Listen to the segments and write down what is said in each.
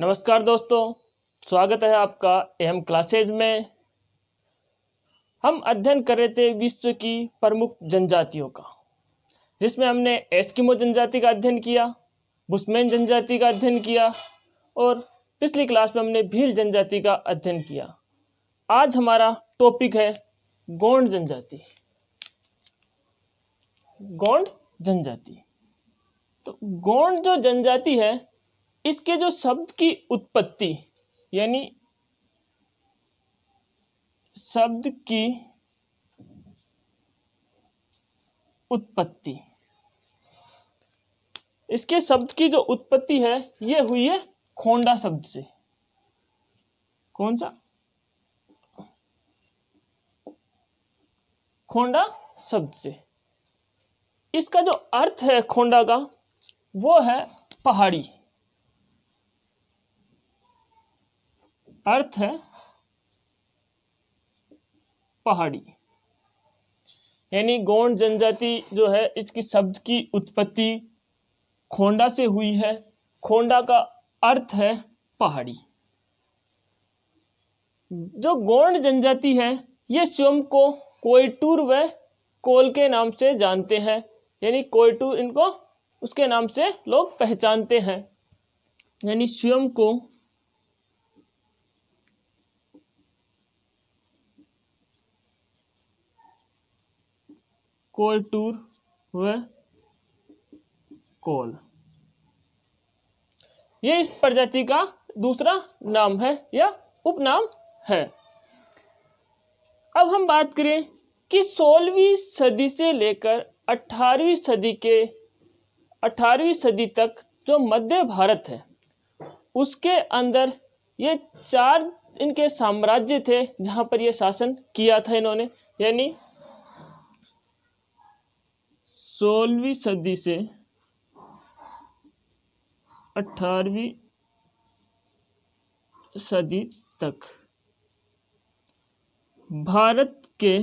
नमस्कार दोस्तों, स्वागत है आपका एम क्लासेज में। हम अध्ययन कर रहे थे विश्व की प्रमुख जनजातियों का, जिसमें हमने एस्किमो जनजाति का अध्ययन किया, बुशमैन जनजाति का अध्ययन किया और पिछली क्लास में हमने भील जनजाति का अध्ययन किया। आज हमारा टॉपिक है गोंड जनजाति। गोंड जनजाति, तो गोंड जो जनजाति है, इसके जो शब्द की उत्पत्ति यानी शब्द की उत्पत्ति, इसके शब्द की जो उत्पत्ति है ये हुई है खोंडा शब्द से। कौन सा? खोंडा शब्द से। इसका जो अर्थ है खोंडा का, वो है पहाड़ी। अर्थ है पहाड़ी, यानी गोंड जनजाति जो है, इसकी शब्द की उत्पत्ति खोंडा से हुई है। खोंडा का अर्थ है पहाड़ी। जो गोंड जनजाति है, ये स्वयं को कोयटूर व कोल के नाम से जानते हैं, यानी कोयटूर इनको उसके नाम से लोग पहचानते हैं, यानी स्वयं को कोयटूर व कोल, ये इस प्रजाति का दूसरा नाम है या उपनाम है। अब हम बात करें कि 16वीं सदी से लेकर 18वीं सदी तक जो मध्य भारत है, उसके अंदर ये 4 इनके साम्राज्य थे जहां पर ये शासन किया था इन्होंने। यानी 16वीं सदी से 18वीं सदी तक भारत के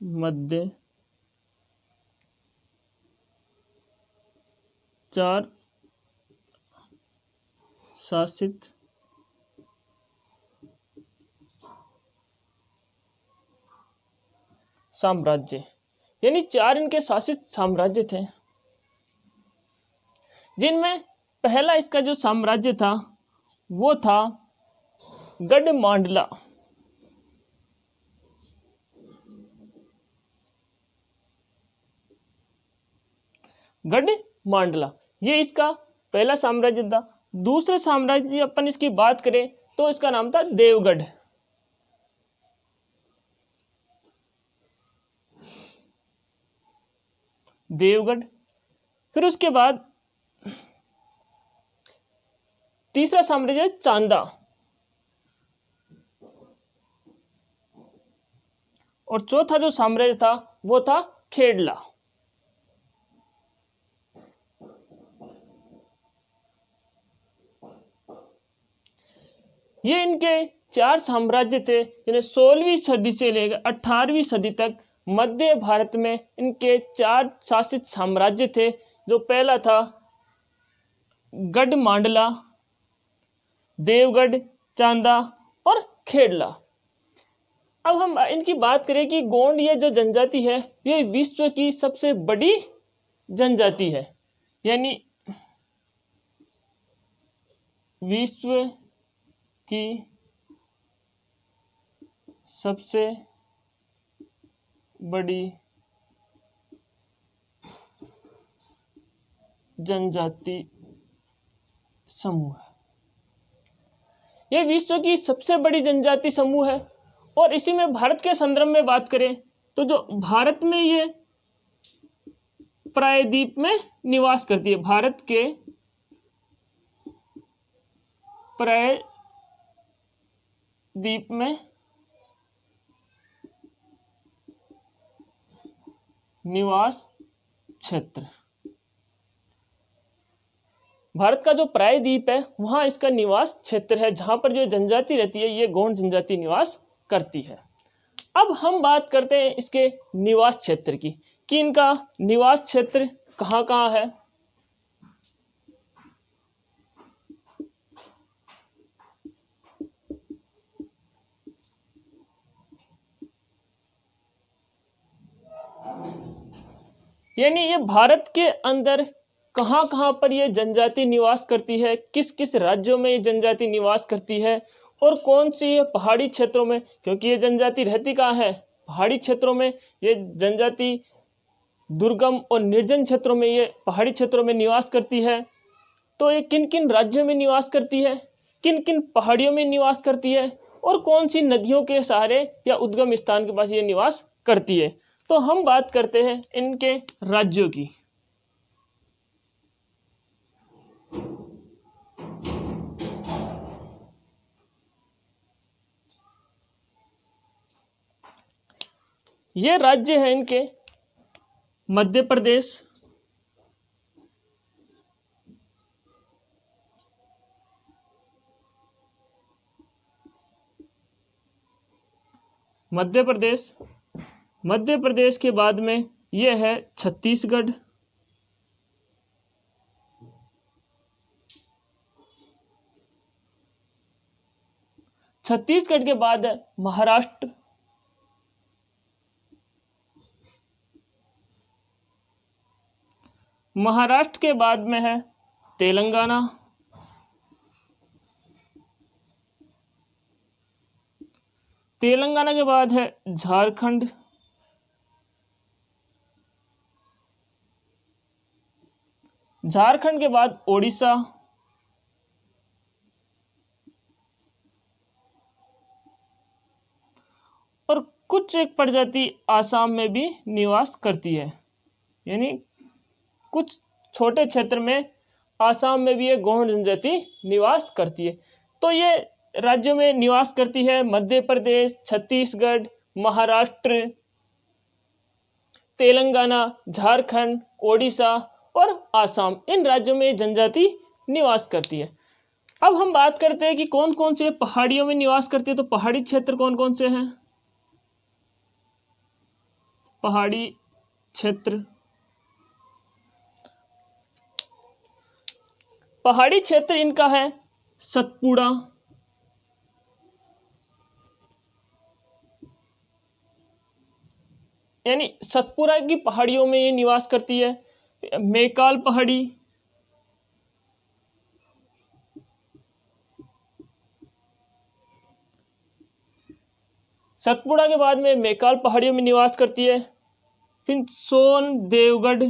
मध्य 4 शासित साम्राज्य, यानी 4 इनके शासित साम्राज्य थे, जिनमें पहला इसका जो साम्राज्य था वो था गढ़मांडला। गढ़मांडला ये इसका पहला साम्राज्य था। दूसरे साम्राज्य अपन इसकी बात करें तो इसका नाम था देवगढ़। देवगढ़। फिर उसके बाद तीसरा साम्राज्य चांदा, और चौथा जो साम्राज्य था वो था खेड़ला। ये इनके 4 साम्राज्य थे, जिन्हें 16वीं सदी से लेकर 18वीं सदी तक मध्य भारत में इनके 4 शासित साम्राज्य थे। जो पहला था गढ़मांडला, देवगढ़, चांदा और खेड़ला। अब हम इनकी बात करें कि गोंड ये जो जनजाति है, ये विश्व की सबसे बड़ी जनजाति है, यानी विश्व की सबसे बड़ी जनजाति समूह है। यह विश्व की सबसे बड़ी जनजाति समूह है। और इसी में भारत के संदर्भ में बात करें तो जो भारत में ये प्रायद्वीप में निवास करती है, भारत के प्रायद्वीप में निवास क्षेत्र, भारत का जो प्रायद्वीप है वहां इसका निवास क्षेत्र है, जहां पर जो जनजाति रहती है ये गोंड जनजाति निवास करती है। अब हम बात करते हैं इसके निवास क्षेत्र की, कि इनका निवास क्षेत्र कहाँ कहाँ है। यानी ये भारत के अंदर कहाँ कहाँ पर ये जनजाति निवास करती है, किस किस राज्यों में ये जनजाति निवास करती है, और कौन सी ये पहाड़ी क्षेत्रों में, क्योंकि ये जनजाति रहती कहाँ है, पहाड़ी क्षेत्रों में। ये जनजाति दुर्गम और निर्जन क्षेत्रों में, ये पहाड़ी क्षेत्रों में निवास करती है। तो ये किन किन राज्यों में निवास करती है, किन किन पहाड़ियों में निवास करती है, और कौन सी नदियों के सहारे या उद्गम स्थान के पास ये निवास करती है। तो हम बात करते हैं इनके राज्यों की। ये राज्य है इनके मध्य प्रदेश, मध्य प्रदेश, मध्य प्रदेश के बाद में यह है छत्तीसगढ़, छत्तीसगढ़ के बाद है महाराष्ट्र, महाराष्ट्र के बाद में है तेलंगाना, तेलंगाना के बाद है झारखंड, झारखंड के बाद ओडिशा, और कुछ एक प्रजाति आसाम में भी निवास करती है। यानी कुछ छोटे क्षेत्र में आसाम में भी ये गौड़ जनजाति निवास करती है। तो ये राज्यों में निवास करती है मध्य प्रदेश, छत्तीसगढ़, महाराष्ट्र, तेलंगाना, झारखंड, ओडिशा और आसाम। इन राज्यों में जनजाति निवास करती है। अब हम बात करते हैं कि कौन कौन से पहाड़ियों में निवास करती है। तो पहाड़ी क्षेत्र कौन कौन से हैं? पहाड़ी क्षेत्र, पहाड़ी क्षेत्र इनका है सतपुड़ा, यानी सतपुड़ा की पहाड़ियों में ये निवास करती है। मैकाल पहाड़ी, सतपुड़ा के बाद में मैकाल पहाड़ियों में निवास करती है। फिर सोन देवगढ़,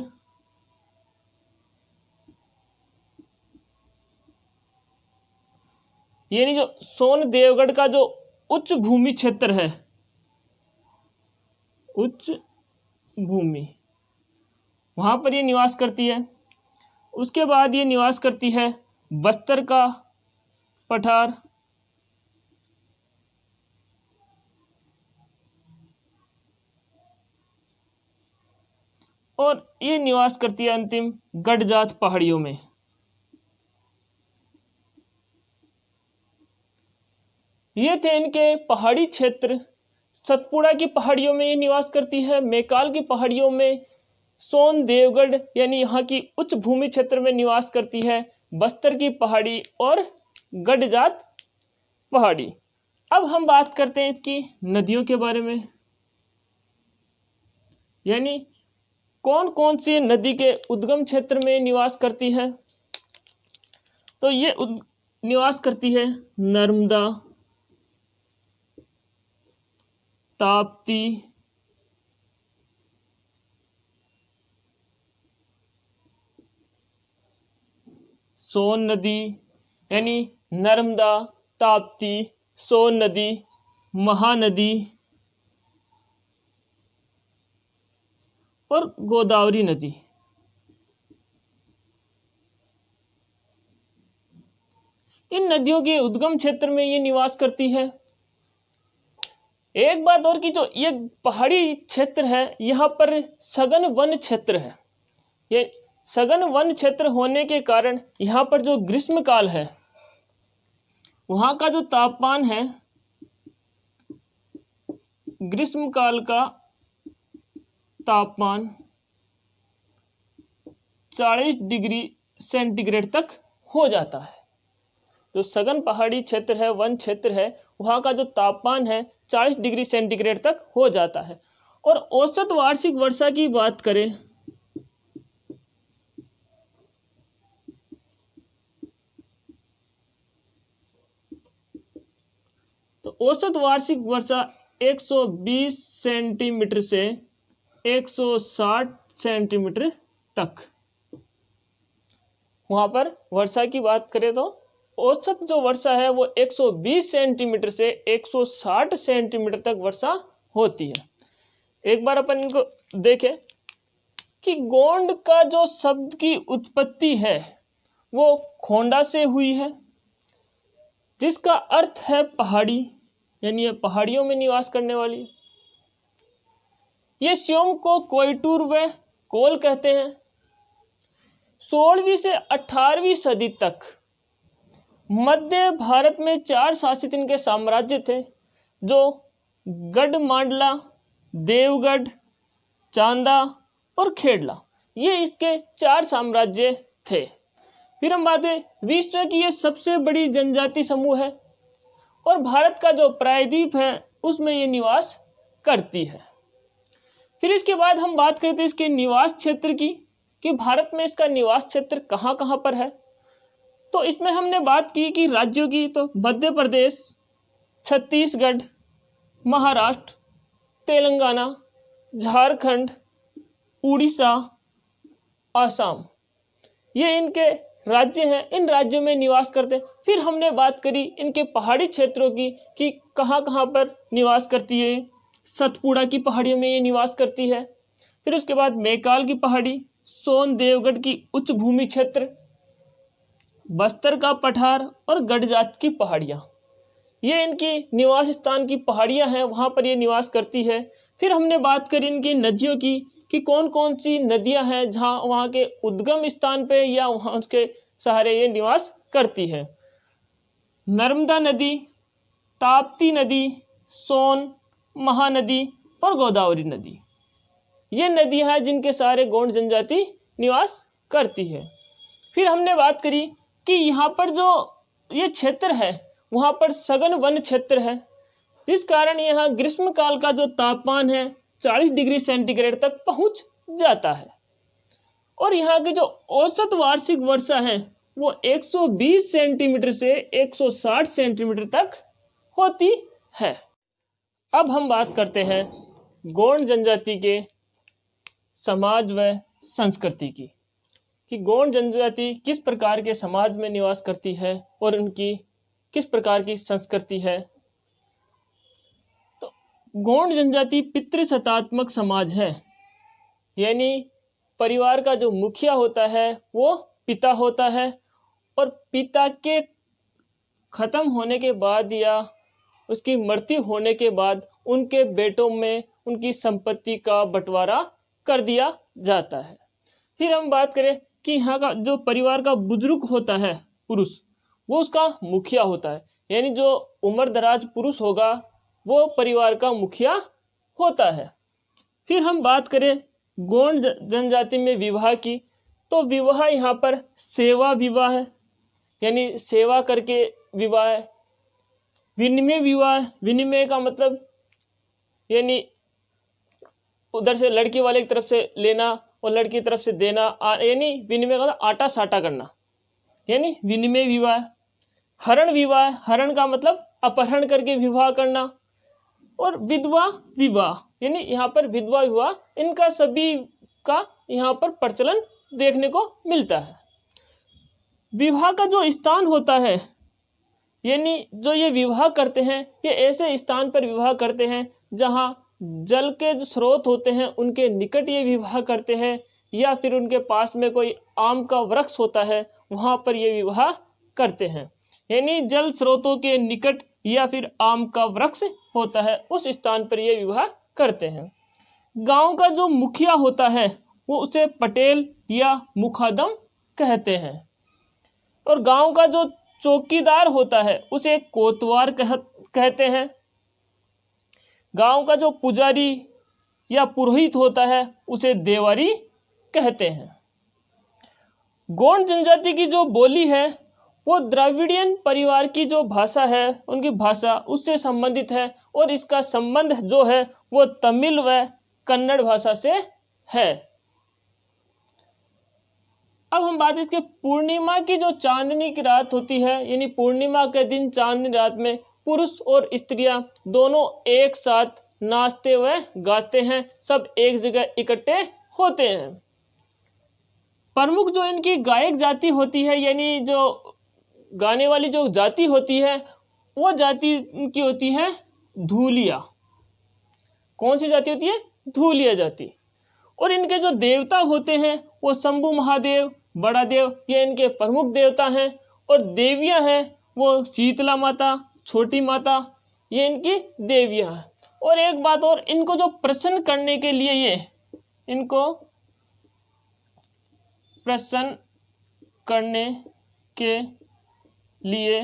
यानी जो सोन देवगढ़ का जो उच्च भूमि क्षेत्र है, उच्च भूमि, वहां पर ये निवास करती है। उसके बाद ये निवास करती है बस्तर का पठार, और ये निवास करती है अंतिम गडजात पहाड़ियों में। ये थे इनके पहाड़ी क्षेत्र। सतपुड़ा की पहाड़ियों में ये निवास करती है, मैकाल की पहाड़ियों में, सोन देवगढ़ यानी यहाँ की उच्च भूमि क्षेत्र में निवास करती है, बस्तर की पहाड़ी और गडजात पहाड़ी। अब हम बात करते हैं इसकी नदियों के बारे में, यानी कौन कौन सी नदी के उद्गम क्षेत्र में निवास करती है। तो ये निवास करती है नर्मदा, ताप्ती, सोन नदी, यानी नर्मदा, ताप्ती, सोन नदी, महानदी और गोदावरी नदी। इन नदियों के उद्गम क्षेत्र में ये निवास करती है। एक बात और कि जो ये पहाड़ी क्षेत्र है, यहाँ पर सघन वन क्षेत्र है। ये सघन वन क्षेत्र होने के कारण यहाँ पर जो ग्रीष्म काल है, वहाँ का जो तापमान है, ग्रीष्म काल का तापमान 40 डिग्री सेंटीग्रेड तक हो जाता है। जो सघन पहाड़ी क्षेत्र है, वन क्षेत्र है, वहाँ का जो तापमान है 40 डिग्री सेंटीग्रेड तक हो जाता है। और औसत वार्षिक वर्षा की बात करें औसत वार्षिक वर्षा 120 सेंटीमीटर से 160 सेंटीमीटर तक। वहां पर वर्षा की बात करें तो औसत जो वर्षा है वो 120 सेंटीमीटर से 160 सेंटीमीटर तक वर्षा होती है। एक बार अपन इनको देखें कि गोंड का जो शब्द की उत्पत्ति है वो खोंडा से हुई है, जिसका अर्थ है पहाड़ी, यानी ये पहाड़ियों में निवास करने वाली। ये स्वयं को कोयटूर व कोल कहते हैं। 16वीं से 18वीं सदी तक मध्य भारत में 4 शासित इनके साम्राज्य थे, जो गढ़मांडला, देवगढ़, चांदा और खेड़ला, ये इसके 4 साम्राज्य थे। फिर हम बात करें, विश्व की ये सबसे बड़ी जनजाति समूह है और भारत का जो प्रायद्वीप है उसमें ये निवास करती है। फिर इसके बाद हम बात करते हैं इसके निवास क्षेत्र की, कि भारत में इसका निवास क्षेत्र कहाँ कहाँ पर है। तो इसमें हमने बात की कि राज्यों की, तो मध्य प्रदेश, छत्तीसगढ़, महाराष्ट्र, तेलंगाना, झारखंड, उड़ीसा, आसाम, ये इनके राज्य हैं। इन राज्यों में निवास करते हैं। फिर हमने बात करी इनके पहाड़ी क्षेत्रों की कि कहाँ कहाँ पर निवास करती है। सतपुड़ा की पहाड़ियों में ये निवास करती है। फिर उसके बाद मैकाल की पहाड़ी, सोन देवगढ़ की उच्च भूमि क्षेत्र, बस्तर का पठार और गढ़जात की पहाड़ियाँ, ये इनकी निवास स्थान की पहाड़ियाँ हैं, वहाँ पर ये निवास करती है। फिर हमने बात करी इनकी नदियों की कि कौन कौन सी नदियाँ हैं जहाँ वहाँ के उद्गम स्थान पे या वहाँ उसके सहारे ये निवास करती है। नर्मदा नदी, ताप्ती नदी, सोन, महानदी और गोदावरी नदी, ये नदियाँ हैं जिनके सहारे गोंड जनजाति निवास करती है। फिर हमने बात करी कि यहाँ पर जो ये क्षेत्र है वहाँ पर सघन वन क्षेत्र है, जिस कारण यहाँ ग्रीष्म काल का जो तापमान है 40 डिग्री सेंटीग्रेड तक पहुँच जाता है। और यहाँ की जो औसत वार्षिक वर्षा है वो 120 सेंटीमीटर से 160 सेंटीमीटर तक होती है। अब हम बात करते हैं गोंड जनजाति के समाज व संस्कृति की, कि गोंड जनजाति किस प्रकार के समाज में निवास करती है और उनकी किस प्रकार की संस्कृति है। तो गोंड जनजाति पितृसत्तात्मक समाज है, यानी परिवार का जो मुखिया होता है वो पिता होता है और पिता के खत्म होने के बाद या उसकी मृत्यु होने के बाद उनके बेटों में उनकी संपत्ति का बंटवारा कर दिया जाता है। फिर हम बात करें कि यहाँ का जो परिवार का बुजुर्ग होता है पुरुष, वो उसका मुखिया होता है, यानी जो उम्र दराज पुरुष होगा वो परिवार का मुखिया होता है। फिर हम बात करें गोंड जनजाति में विवाह की, तो विवाह यहाँ पर सेवा विवाह है, यानी सेवा करके विवाह है। विनिमय विवाह, विनिमय का मतलब यानी उधर से लड़की वाले की तरफ से लेना और लड़की की तरफ से देना, यानी विनिमय का मतलब आटा साटा करना, यानी विनिमय विवाह। हरण विवाह, हरण का मतलब अपहरण करके विवाह करना। और विधवा विवाह, यानी यहाँ पर विधवा विवाह, इनका सभी का यहाँ पर प्रचलन देखने को मिलता है। विवाह का जो स्थान होता है, यानी जो ये विवाह करते हैं ये ऐसे स्थान पर विवाह करते हैं जहाँ जल के जो स्रोत होते हैं उनके निकट ये विवाह करते हैं, या फिर उनके पास में कोई आम का वृक्ष होता है वहाँ पर ये विवाह करते हैं, यानी जल स्रोतों के निकट या फिर आम का वृक्ष होता है उस स्थान पर ये विवाह करते हैं। गांव का जो मुखिया होता है वो उसे पटेल या मुखादम कहते हैं, और गांव का जो चौकीदार होता है उसे कोतवार कहते हैं। गांव का जो पुजारी या पुरोहित होता है उसे देवारी कहते हैं। गोंड जनजाति की जो बोली है वो द्रविडियन परिवार की जो भाषा है उनकी भाषा उससे संबंधित है, और इसका संबंध जो है वो तमिल व कन्नड़ भाषा से है। अब हम बात इसके पूर्णिमा की जो चांदनी की रात होती है, यानी पूर्णिमा के दिन चांदनी रात में पुरुष और स्त्रियां दोनों एक साथ नाचते व गाते हैं, सब एक जगह इकट्ठे होते हैं। प्रमुख जो इनकी गायक जाति होती है, यानी जो गाने वाली जो जाति होती है, वो जाति इनकी होती है धूलिया। कौन सी जाति होती है? धूलिया जाति। और इनके जो देवता होते हैं वो शंभु महादेव, बड़ा देव, ये इनके प्रमुख देवता हैं। और देवियां हैं वो शीतला माता, छोटी माता, ये इनकी देवियां हैं। और एक बात और, इनको जो प्रसन्न करने के लिए, ये इनको प्रसन्न करने के लिए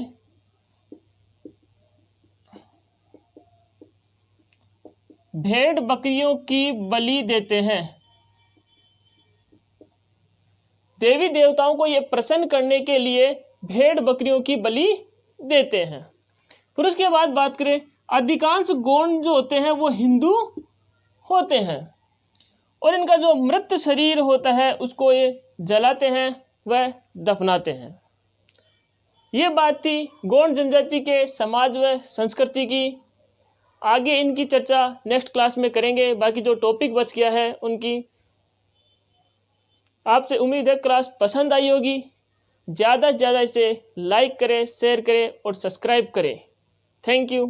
भेड़ बकरियों की बलि देते हैं। देवी देवताओं को ये प्रसन्न करने के लिए भेड़ बकरियों की बलि देते हैं। फिर उसके बाद बात करें, अधिकांश गौंड जो होते हैं वो हिंदू होते हैं और इनका जो मृत शरीर होता है उसको ये जलाते हैं व दफनाते हैं। ये बात थी गौंड जनजाति के समाज व संस्कृति की। आगे इनकी चर्चा नेक्स्ट क्लास में करेंगे। बाकी जो टॉपिक बच गया है उनकी, आपसे उम्मीद है क्लास पसंद आई होगी। ज़्यादा से ज़्यादा इसे लाइक करें, शेयर करें और सब्सक्राइब करें। Thank you.